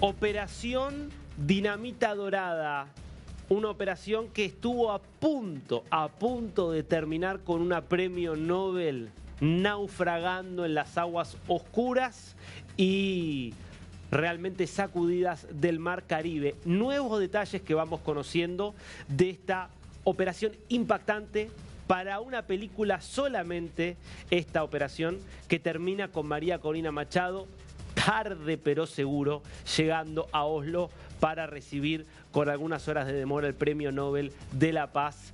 Operación Dinamita Dorada. Una operación que estuvo a punto de terminar con una premio Nobel naufragando en las aguas oscuras y realmente sacudidas del Mar Caribe. Nuevos detalles que vamos conociendo de esta operación impactante para una película solamente, esta operación que termina con María Corina Machado, tarde pero seguro, llegando a Oslo para recibir con algunas horas de demora el Premio Nobel de la Paz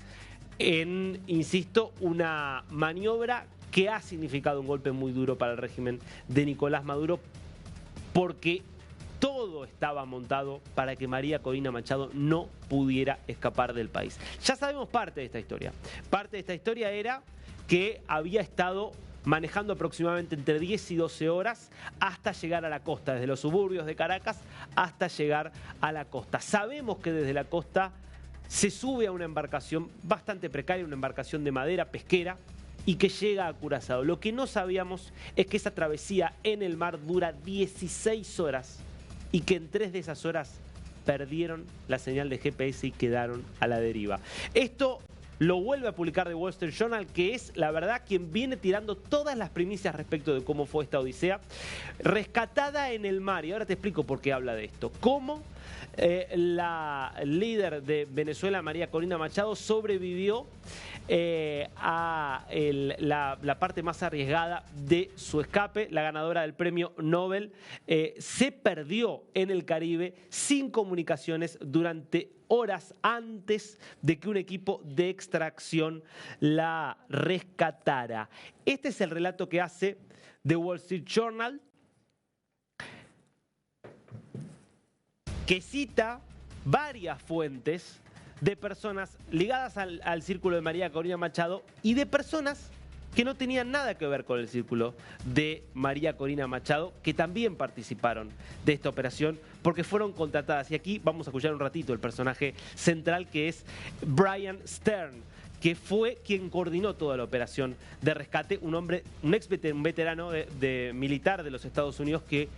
en, insisto, una maniobra que ha significado un golpe muy duro para el régimen de Nicolás Maduro, porque todo estaba montado para que María Corina Machado no pudiera escapar del país. Ya sabemos parte de esta historia. Parte de esta historia era que había estado manejando aproximadamente entre 10 y 12 horas hasta llegar a la costa, desde los suburbios de Caracas hasta llegar a la costa. Sabemos que desde la costa se sube a una embarcación bastante precaria, una embarcación de madera pesquera, y que llega a Curazao. Lo que no sabíamos es que esa travesía en el mar dura 16 horas y que en 3 de esas horas perdieron la señal de GPS y quedaron a la deriva. Esto lo vuelve a publicar The Wall Street Journal, que es, la verdad, quien viene tirando todas las primicias respecto de cómo fue esta odisea. Rescatada en el mar, y ahora te explico por qué habla de esto. Cómo la líder de Venezuela, María Corina Machado, sobrevivió a la parte más arriesgada de su escape. La ganadora del premio Nobel se perdió en el Caribe sin comunicaciones durante horas antes de que un equipo de extracción la rescatara. Este es el relato que hace The Wall Street Journal, que cita varias fuentes de personas ligadas al círculo de María Corina Machado y de personas que no tenían nada que ver con el círculo de María Corina Machado, que también participaron de esta operación porque fueron contratadas. Y aquí vamos a escuchar un ratito el personaje central, que es Brian Stern, que fue quien coordinó toda la operación de rescate, un veterano de militar de los Estados Unidos que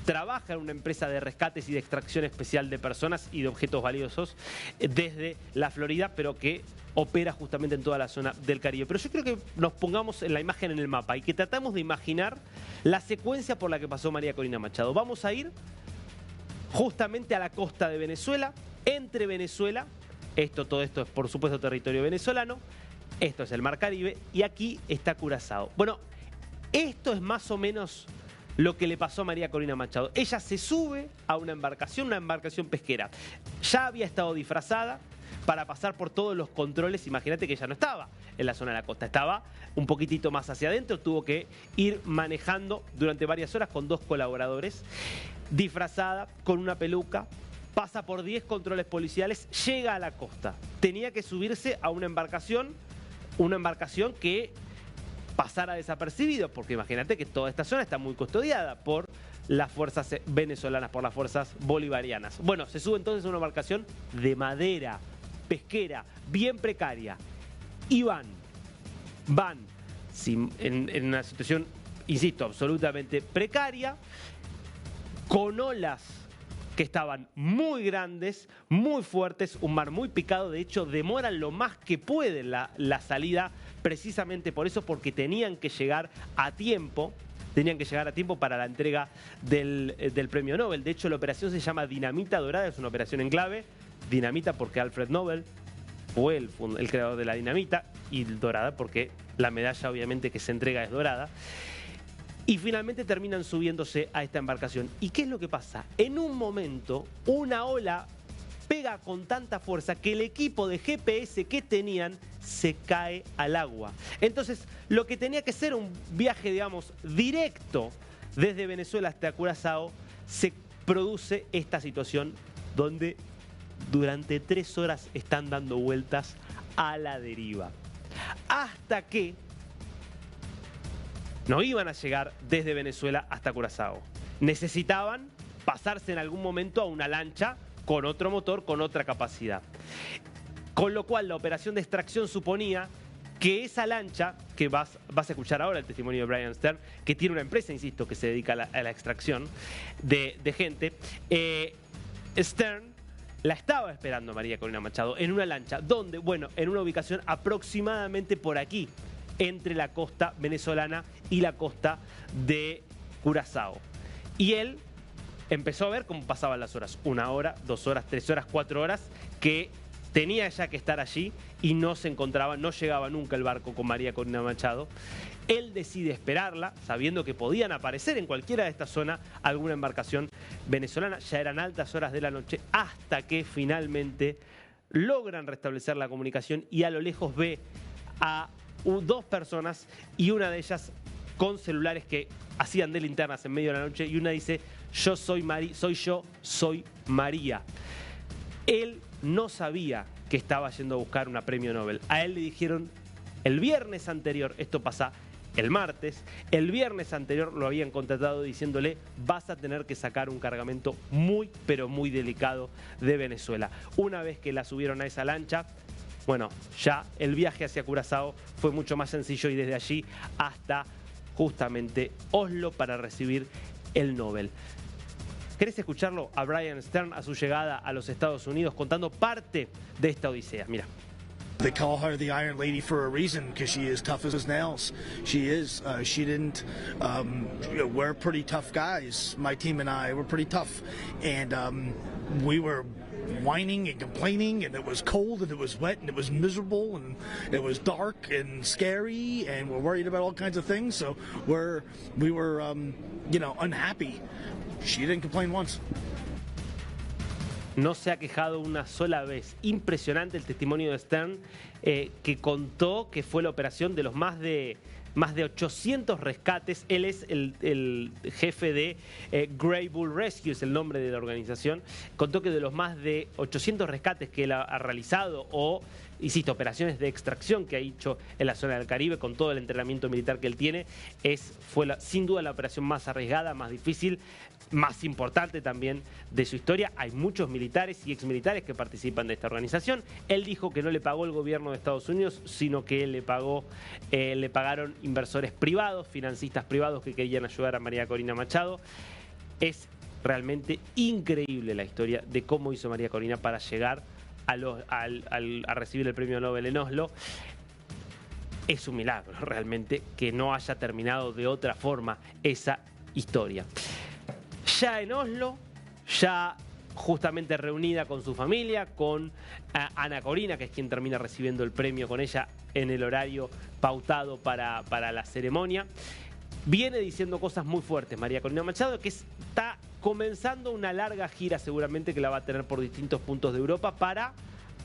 trabaja en una empresa de rescates y de extracción especial de personas y de objetos valiosos desde la Florida, pero que opera justamente en toda la zona del Caribe. Pero yo creo que nos pongamos en la imagen en el mapa y que tratamos de imaginar la secuencia por la que pasó María Corina Machado. Vamos a ir justamente a la costa de Venezuela, entre Venezuela, todo esto es por supuesto territorio venezolano, esto es el Mar Caribe y aquí está Curazao. Bueno, esto es más o menos lo que le pasó a María Corina Machado. Ella se sube a una embarcación pesquera. Ya había estado disfrazada para pasar por todos los controles. Imagínate que ella no estaba en la zona de la costa, estaba un poquitito más hacia adentro. Tuvo que ir manejando durante varias horas con 2 colaboradores, disfrazada, con una peluca. Pasa por 10 controles policiales, llega a la costa. Tenía que subirse a una embarcación que pasara desapercibido, porque imagínate que toda esta zona está muy custodiada por las fuerzas venezolanas, por las fuerzas bolivarianas. Bueno, se sube entonces a una embarcación de madera, pesquera, bien precaria, y van en una situación, insisto, absolutamente precaria, con olas que estaban muy grandes, muy fuertes, un mar muy picado. De hecho, demoran lo más que pueden la salida, precisamente por eso, porque tenían que llegar a tiempo para la entrega del premio Nobel. De hecho, la operación se llama Dinamita Dorada, es una operación en clave. Dinamita porque Alfred Nobel fue el creador de la dinamita, y dorada porque la medalla obviamente que se entrega es dorada. Y finalmente terminan subiéndose a esta embarcación. ¿Y qué es lo que pasa? En un momento, una ola pega con tanta fuerza que el equipo de GPS que tenían se cae al agua. Entonces, lo que tenía que ser un viaje, digamos, directo desde Venezuela hasta Curazao, se produce esta situación donde durante 3 horas están dando vueltas a la deriva. Hasta que no iban a llegar desde Venezuela hasta Curazao. Necesitaban pasarse en algún momento a una lancha con otro motor, con otra capacidad. Con lo cual la operación de extracción suponía que esa lancha, que vas a escuchar ahora el testimonio de Brian Stern, que tiene una empresa, insisto, que se dedica a la extracción de gente, Stern la estaba esperando María Corina Machado en una lancha, donde, bueno, en una ubicación aproximadamente por aquí, entre la costa venezolana y la costa de Curazao. Y él empezó a ver cómo pasaban las horas, 1 hora, 2 horas, 3 horas, 4 horas, que tenía ya que estar allí y no se encontraba, no llegaba nunca el barco con María Corina Machado. Él decide esperarla, sabiendo que podían aparecer en cualquiera de estas zonas alguna embarcación venezolana. Ya eran altas horas de la noche, hasta que finalmente logran restablecer la comunicación y a lo lejos ve a 2 personas y una de ellas con celulares que hacían de linternas en medio de la noche, y una dice: yo soy María. Él no sabía que estaba yendo a buscar una premio Nobel. A él le dijeron el viernes anterior, esto pasa el martes, el viernes anterior lo habían contratado diciéndole: vas a tener que sacar un cargamento muy, pero muy delicado de Venezuela. Una vez que la subieron a esa lancha, bueno, ya el viaje hacia Curazao fue mucho más sencillo, y desde allí hasta justamente Oslo para recibir el Nobel. ¿Querés escucharlo a Brian Stern a su llegada a los Estados Unidos contando parte de esta odisea? Mira. They call her the Iron Lady for a reason, because she is tough as nails. She is. She didn't. We're pretty tough guys. My team and I were pretty tough, and we were whining and complaining, and it was cold, and it was wet, and it was miserable, and it was dark and scary, and we're worried about all kinds of things. So we were unhappy. She didn't complain once. No se ha quejado una sola vez. Impresionante el testimonio de Stern, que contó que fue la operación de los más de 800 rescates. Él es el jefe de Grey Bull Rescue, es el nombre de la organización. Contó que de los más de 800 rescates que él ha realizado, o, insisto, operaciones de extracción que ha hecho en la zona del Caribe, con todo el entrenamiento militar que él tiene, fue sin duda la operación más arriesgada, más difícil, más importante también de su historia. Hay muchos militares y exmilitares que participan de esta organización. Él dijo que no le pagó el gobierno de Estados Unidos, sino que le pagaron inversores privados, financistas privados que querían ayudar a María Corina Machado. Es realmente increíble la historia de cómo hizo María Corina para llegar a recibir el premio Nobel en Oslo. Es un milagro realmente que no haya terminado de otra forma esa historia. Ya en Oslo, ya justamente reunida con su familia, con Ana Corina, que es quien termina recibiendo el premio con ella en el horario pautado para la ceremonia, viene diciendo cosas muy fuertes María Corina Machado, que está comenzando una larga gira, seguramente, que la va a tener por distintos puntos de Europa para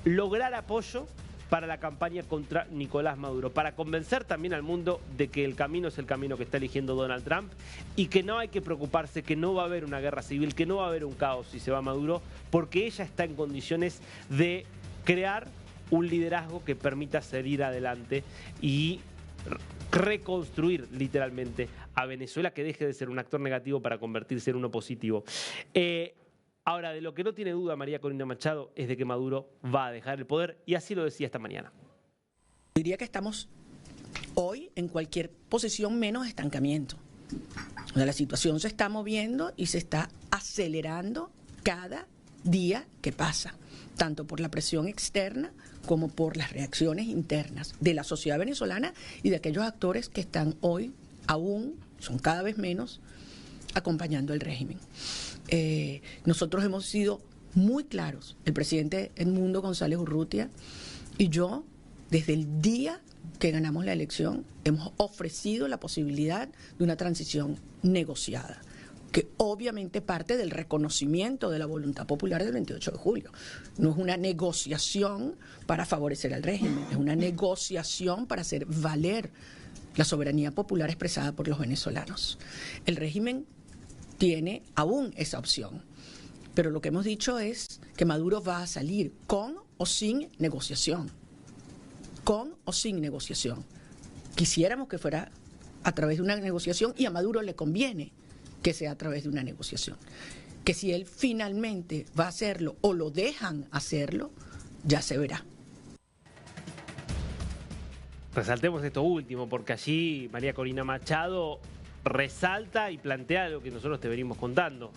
lograr apoyo para la campaña contra Nicolás Maduro, para convencer también al mundo de que el camino es el camino que está eligiendo Donald Trump, y que no hay que preocuparse, que no va a haber una guerra civil, que no va a haber un caos si se va Maduro, porque ella está en condiciones de crear un liderazgo que permita seguir adelante y reconstruir literalmente a Venezuela, que deje de ser un actor negativo para convertirse en uno positivo. Ahora, de lo que no tiene duda María Corina Machado es de que Maduro va a dejar el poder, y así lo decía esta mañana. Diría que estamos hoy en cualquier posición menos estancamiento. O sea, la situación se está moviendo y se está acelerando cada día que pasa, tanto por la presión externa como por las reacciones internas de la sociedad venezolana y de aquellos actores que están hoy, aún son cada vez menos, acompañando el régimen. Nosotros hemos sido muy claros, el presidente Edmundo González Urrutia y yo, desde el día que ganamos la elección, hemos ofrecido la posibilidad de una transición negociada, que obviamente parte del reconocimiento de la voluntad popular del 28 de julio. No es una negociación para favorecer al régimen, es una negociación para hacer valer la soberanía popular expresada por los venezolanos. El régimen tiene aún esa opción, pero lo que hemos dicho es que Maduro va a salir con o sin negociación. Con o sin negociación. Quisiéramos que fuera a través de una negociación, y a Maduro le conviene que sea a través de una negociación. Que si él finalmente va a hacerlo o lo dejan hacerlo, ya se verá. resaltemos esto último, porque allí María Corina Machado resalta y plantea lo que nosotros te venimos contando.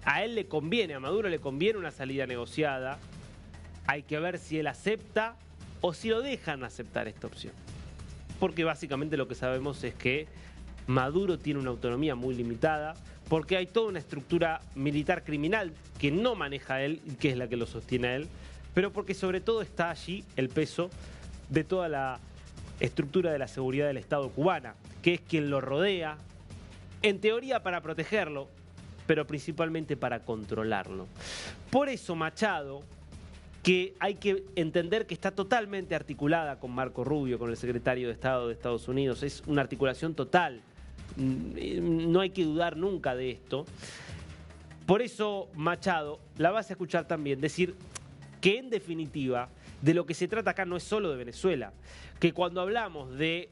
A él le conviene, a Maduro le conviene una salida negociada. Hay que ver si él acepta o si lo dejan aceptar esta opción. Porque básicamente lo que sabemos es que Maduro tiene una autonomía muy limitada, porque hay toda una estructura militar criminal que no maneja él y que es la que lo sostiene a él, pero porque sobre todo está allí el peso de toda la estructura de la seguridad del Estado cubana, que es quien lo rodea, en teoría para protegerlo, pero principalmente para controlarlo. Por eso Machado, que hay que entender que está totalmente articulada con Marco Rubio, con el secretario de Estado de Estados Unidos, es una articulación total, no hay que dudar nunca de esto. Por eso Machado, la vas a escuchar también decir que en definitiva de lo que se trata acá no es solo de Venezuela, que cuando hablamos de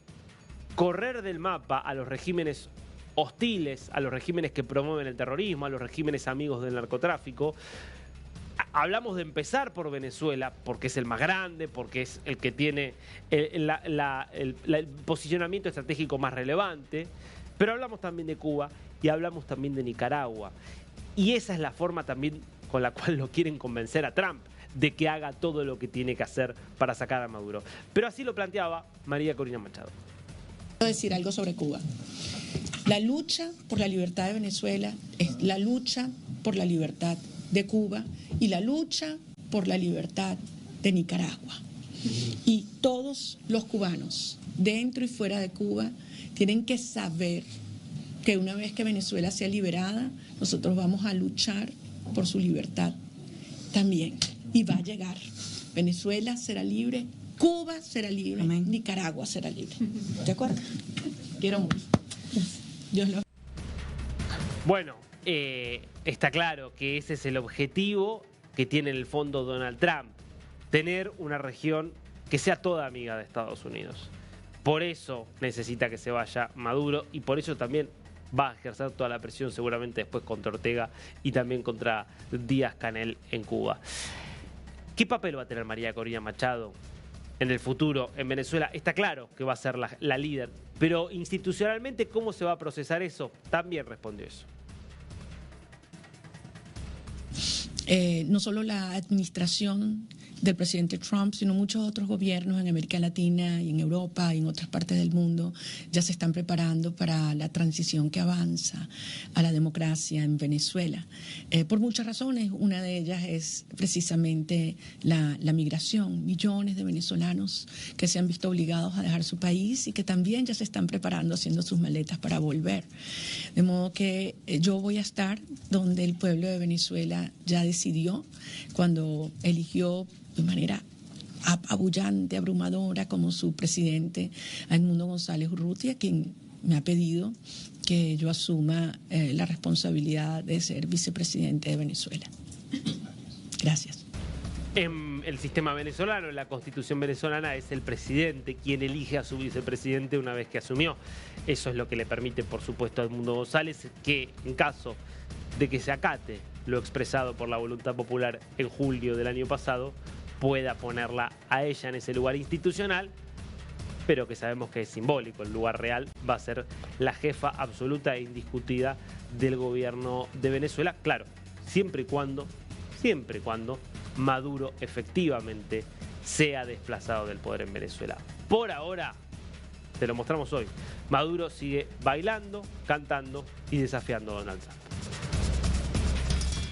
correr del mapa a los regímenes hostiles, a los regímenes que promueven el terrorismo, a los regímenes amigos del narcotráfico, hablamos de empezar por Venezuela, porque es el más grande, porque es el que tiene el posicionamiento estratégico más relevante, pero hablamos también de Cuba y hablamos también de Nicaragua. Y esa es la forma también con la cual lo quieren convencer a Trump, de que haga todo lo que tiene que hacer para sacar a Maduro. Pero así lo planteaba María Corina Machado. Quiero decir algo sobre Cuba. La lucha por la libertad de Venezuela es la lucha por la libertad de Cuba y la lucha por la libertad de Nicaragua. Y todos los cubanos, dentro y fuera de Cuba, tienen que saber que una vez que Venezuela sea liberada, nosotros vamos a luchar por su libertad también. Y va a llegar. Venezuela será libre, Cuba será libre, amén. Nicaragua será libre. ¿De acuerdo? Quiero mucho. Dios lo... Bueno, está claro que ese es el objetivo que tiene en el fondo Donald Trump, tener una región que sea toda amiga de Estados Unidos. Por eso necesita que se vaya Maduro y por eso también va a ejercer toda la presión seguramente después contra Ortega y también contra Díaz-Canel en Cuba. ¿Qué papel va a tener María Corina Machado en el futuro en Venezuela? Está claro que va a ser la líder, pero institucionalmente, ¿cómo se va a procesar eso? También respondió eso. No solo la administración del presidente Trump, sino muchos otros gobiernos en América Latina y en Europa y en otras partes del mundo ya se están preparando para la transición que avanza a la democracia en Venezuela. Por muchas razones, una de ellas es precisamente la migración. Millones de venezolanos que se han visto obligados a dejar su país y que también ya se están preparando, haciendo sus maletas para volver. De modo que yo voy a estar donde el pueblo de Venezuela ya decidió, cuando eligió de manera apabullante, abrumadora, como su presidente, a Edmundo González Urrutia, quien me ha pedido que yo asuma la responsabilidad de ser vicepresidente de Venezuela. Gracias. En el sistema venezolano, en la Constitución venezolana, es el presidente quien elige a su vicepresidente una vez que asumió. Eso es lo que le permite, por supuesto, a Edmundo González, que en caso de que se acate lo expresado por la voluntad popular en julio del año pasado, pueda ponerla a ella en ese lugar institucional, pero que sabemos que es simbólico. El lugar real va a ser la jefa absoluta e indiscutida del gobierno de Venezuela, claro, siempre y cuando Maduro efectivamente sea desplazado del poder en Venezuela. Por ahora, te lo mostramos hoy, Maduro sigue bailando, cantando y desafiando a Donald Trump.